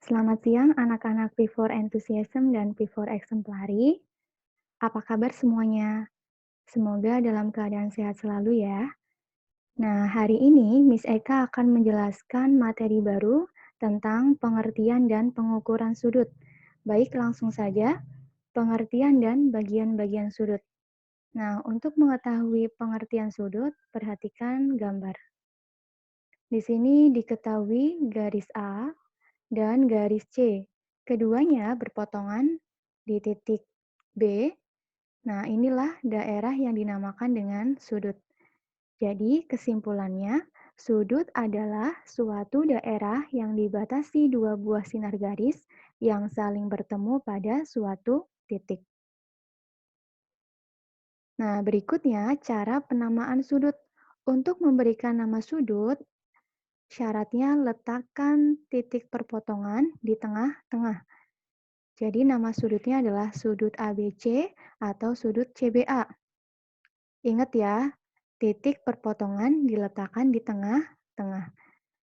Selamat siang anak-anak P4 Enthusiasm dan P4 Exemplary. Apa kabar semuanya? Semoga dalam keadaan sehat selalu ya. Nah, hari ini Miss Eka akan menjelaskan materi baru tentang pengertian dan pengukuran sudut. Baik, langsung saja. Pengertian dan bagian-bagian sudut. Nah, untuk mengetahui pengertian sudut, perhatikan gambar. Di sini diketahui garis A dan garis C. Keduanya berpotongan di titik B. Nah, inilah daerah yang dinamakan dengan sudut. Jadi, kesimpulannya, sudut adalah suatu daerah yang dibatasi dua buah sinar garis yang saling bertemu pada suatu titik. Nah, berikutnya cara penamaan sudut. Untuk memberikan nama sudut, syaratnya letakkan titik perpotongan di tengah-tengah. Jadi nama sudutnya adalah sudut ABC atau sudut CBA. Ingat ya, titik perpotongan diletakkan di tengah-tengah.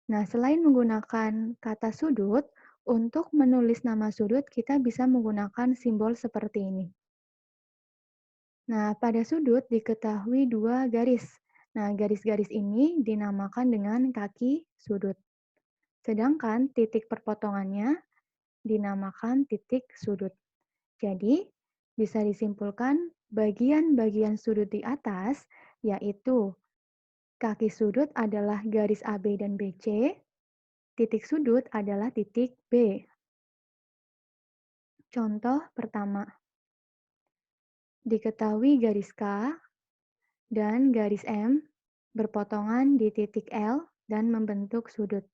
Nah, selain menggunakan kata sudut, untuk menulis nama sudut kita bisa menggunakan simbol seperti ini. Nah, pada sudut diketahui dua garis. Nah, garis-garis ini dinamakan dengan kaki sudut. Sedangkan titik perpotongannya dinamakan titik sudut. Jadi, bisa disimpulkan bagian-bagian sudut di atas, yaitu kaki sudut adalah garis AB dan BC, titik sudut adalah titik B. Contoh pertama, diketahui garis K dan garis M berpotongan di titik L dan membentuk sudut.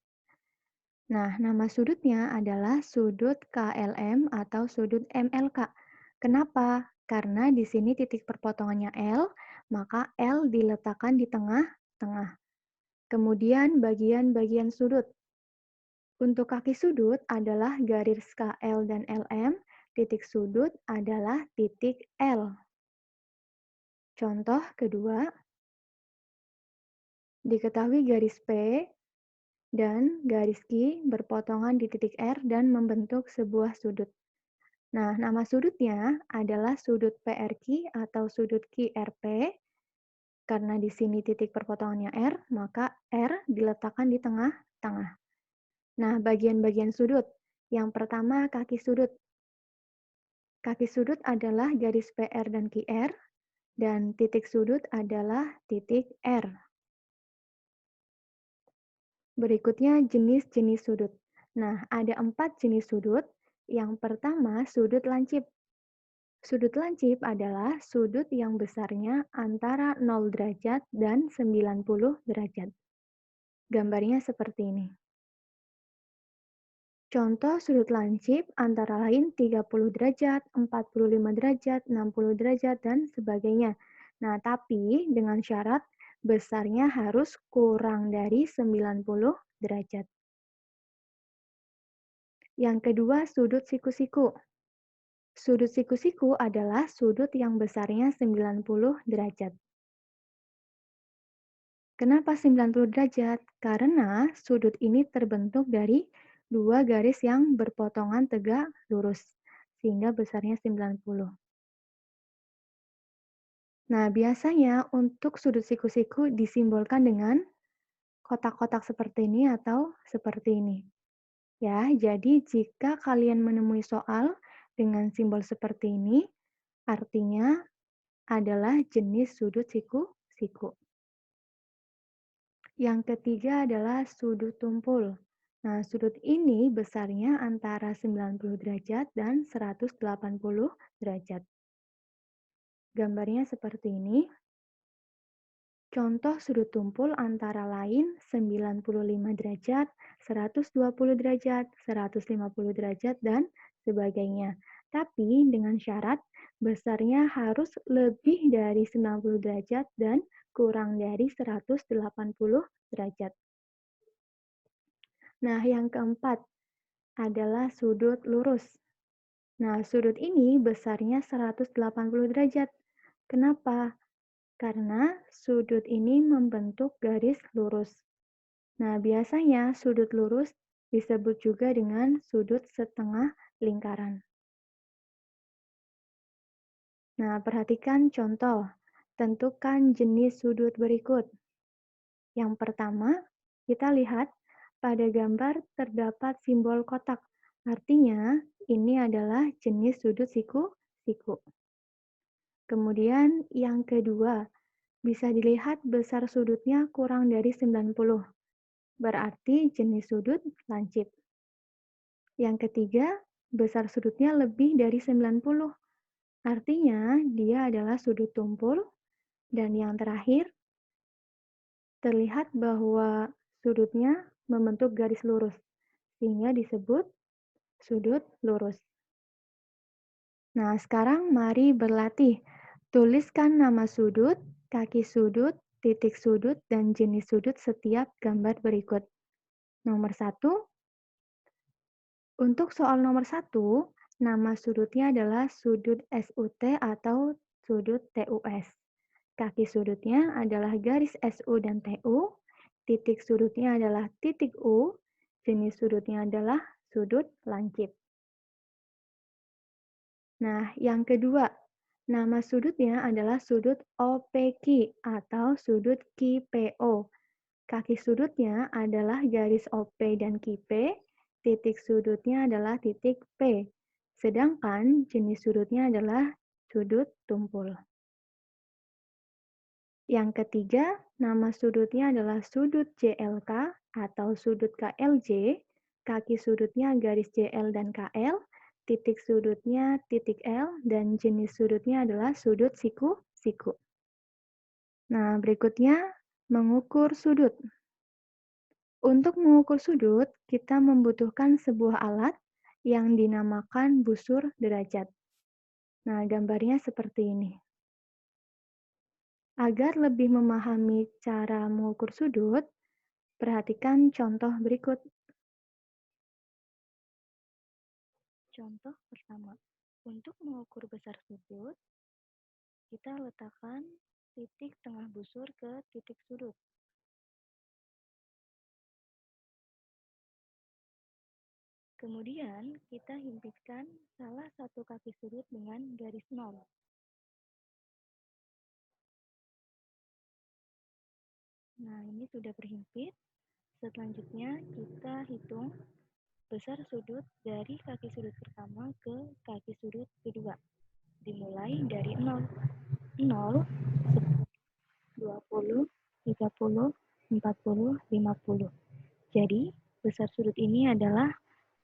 Nah, nama sudutnya adalah sudut KLM atau sudut MLK. Kenapa? Karena di sini titik perpotongannya L, maka L diletakkan di tengah-tengah. Kemudian bagian-bagian sudut. Untuk kaki sudut adalah garis KL dan LM, titik sudut adalah titik L. Contoh kedua, diketahui garis P dan garis Q berpotongan di titik R dan membentuk sebuah sudut. Nah, nama sudutnya adalah sudut PRQ atau sudut QRP. Karena di sini titik perpotongannya R, maka R diletakkan di tengah-tengah. Nah, bagian-bagian sudut. Yang pertama, kaki sudut. Kaki sudut adalah garis PR dan QR, dan titik sudut adalah titik R. Berikutnya jenis-jenis sudut. Nah, ada 4 jenis sudut. Yang pertama, sudut lancip. Sudut lancip adalah sudut yang besarnya antara 0 derajat dan 90 derajat. Gambarnya seperti ini. Contoh sudut lancip antara lain 30 derajat, 45 derajat, 60 derajat, dan sebagainya. Nah, tapi dengan syarat besarnya harus kurang dari 90 derajat. Yang kedua, sudut siku-siku. Sudut siku-siku adalah sudut yang besarnya 90 derajat. Kenapa 90 derajat? Karena sudut ini terbentuk dari dua garis yang berpotongan tegak lurus, sehingga besarnya 90. Nah, biasanya untuk sudut siku-siku disimbolkan dengan kotak-kotak seperti ini atau seperti ini. Ya, jadi jika kalian menemui soal dengan simbol seperti ini, artinya adalah jenis sudut siku-siku. Yang ketiga adalah sudut tumpul. Nah, sudut ini besarnya antara 90 derajat dan 180 derajat. Gambarnya seperti ini. Contoh sudut tumpul antara lain 95 derajat, 120 derajat, 150 derajat, dan sebagainya. Tapi dengan syarat besarnya harus lebih dari 90 derajat dan kurang dari 180 derajat. Nah, yang keempat adalah sudut lurus. Nah, sudut ini besarnya 180 derajat. Kenapa? Karena sudut ini membentuk garis lurus. Nah, biasanya sudut lurus disebut juga dengan sudut setengah lingkaran. Nah, perhatikan contoh. Tentukan jenis sudut berikut. Yang pertama, kita lihat pada gambar terdapat simbol kotak. Artinya, ini adalah jenis sudut siku-siku. Kemudian yang kedua, bisa dilihat besar sudutnya kurang dari 90. Berarti jenis sudut lancip. Yang ketiga, besar sudutnya lebih dari 90. Artinya, dia adalah sudut tumpul. Dan yang terakhir, terlihat bahwa sudutnya membentuk garis lurus, sehingga disebut sudut lurus. Nah, sekarang mari berlatih. Tuliskan nama sudut, kaki sudut, titik sudut, dan jenis sudut setiap gambar berikut. Nomor 1, untuk soal nomor 1, nama sudutnya adalah sudut SUT atau sudut TUS. Kaki sudutnya adalah garis SU dan TU, titik sudutnya adalah titik U, jenis sudutnya adalah sudut lancip. Nah, yang kedua, nama sudutnya adalah sudut OPQ atau sudut QPO. Kaki sudutnya adalah garis OP dan QP, titik sudutnya adalah titik P. Sedangkan jenis sudutnya adalah sudut tumpul. Yang ketiga, nama sudutnya adalah sudut JLK atau sudut KLJ, kaki sudutnya garis JL dan KL, titik sudutnya titik L, dan jenis sudutnya adalah sudut siku-siku. Nah, berikutnya mengukur sudut. Untuk mengukur sudut, kita membutuhkan sebuah alat yang dinamakan busur derajat. Nah, gambarnya seperti ini. Agar lebih memahami cara mengukur sudut, perhatikan contoh berikut. Contoh pertama, untuk mengukur besar sudut, kita letakkan titik tengah busur ke titik sudut. Kemudian, kita himpitkan salah satu kaki sudut dengan garis 0. Nah, ini sudah berhimpit. Selanjutnya, kita hitung besar sudut dari kaki sudut pertama ke kaki sudut kedua. Dimulai dari 0. 0, 20, 30, 40, 50. Jadi, besar sudut ini adalah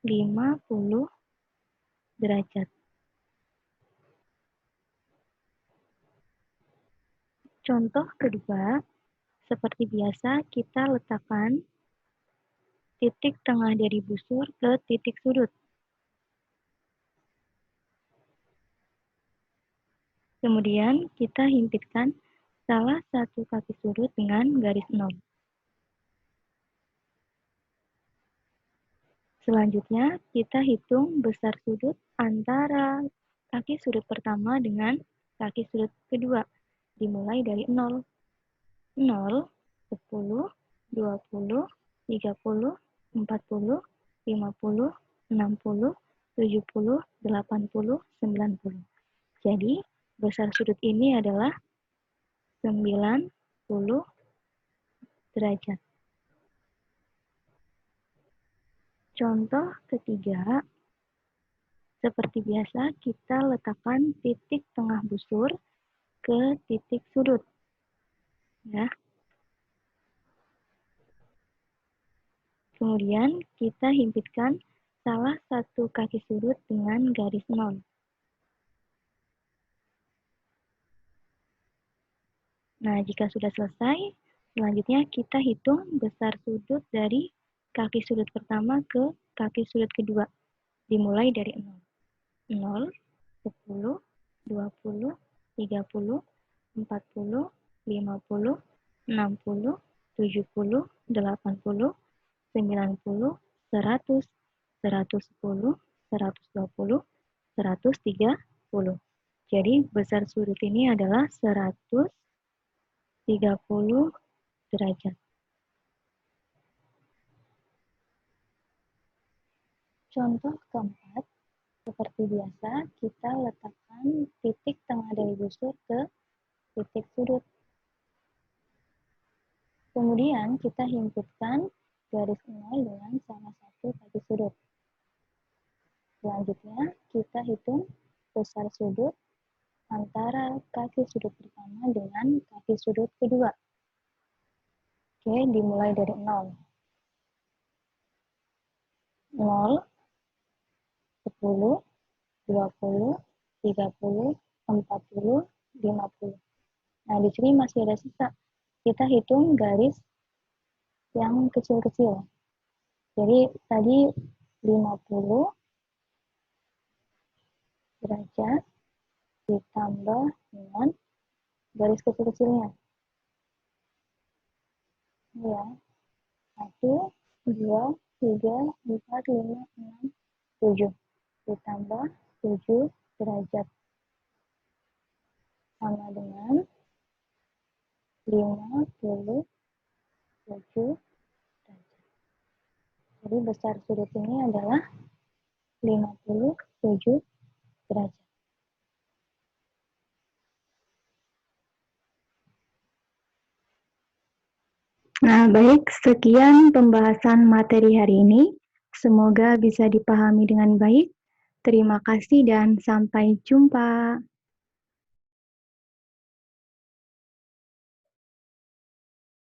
50 derajat. Contoh kedua, seperti biasa kita letakkan titik tengah dari busur ke titik sudut. Kemudian kita himpitkan salah satu kaki sudut dengan garis 0. Selanjutnya, kita hitung besar sudut antara kaki sudut pertama dengan kaki sudut kedua. Dimulai dari 0. 0, 10, 20, 30, 40, 50, 60, 70, 80, 90. Jadi, besar sudut ini adalah 90 derajat. Contoh ketiga, seperti biasa kita letakkan titik tengah busur ke titik sudut. Ya. Kemudian kita himpitkan salah satu kaki sudut dengan garis 0. Nah, jika sudah selesai, selanjutnya kita hitung besar sudut dari kaki sudut pertama ke kaki sudut kedua. Dimulai dari 0. 0, 10, 20, 30, 40, 50, 60, 70, 80, 90, 100, 110, 120, 130. Jadi besar sudut ini adalah 130 derajat. Contoh keempat, seperti biasa, kita letakkan titik tengah dari busur ke titik sudut. Kemudian kita himpitkan garis nol dengan salah satu kaki sudut. Selanjutnya, kita hitung besar sudut antara kaki sudut pertama dengan kaki sudut kedua. Oke, dimulai dari 0. 0, 10, 20, 30, 40, 50. Nah, di sini masih ada sisa. Kita hitung garis yang kecil-kecil. Jadi, tadi 50 derajat ditambah dengan garis kecil-kecilnya. Ya, 1, 2, 3, 4, 5, 6, 7. Ditambah 7 derajat. Sama dengan 57 derajat. Jadi besar sudut ini adalah 57 derajat. Nah, baik, sekian pembahasan materi hari ini. Semoga bisa dipahami dengan baik. Terima kasih dan sampai jumpa.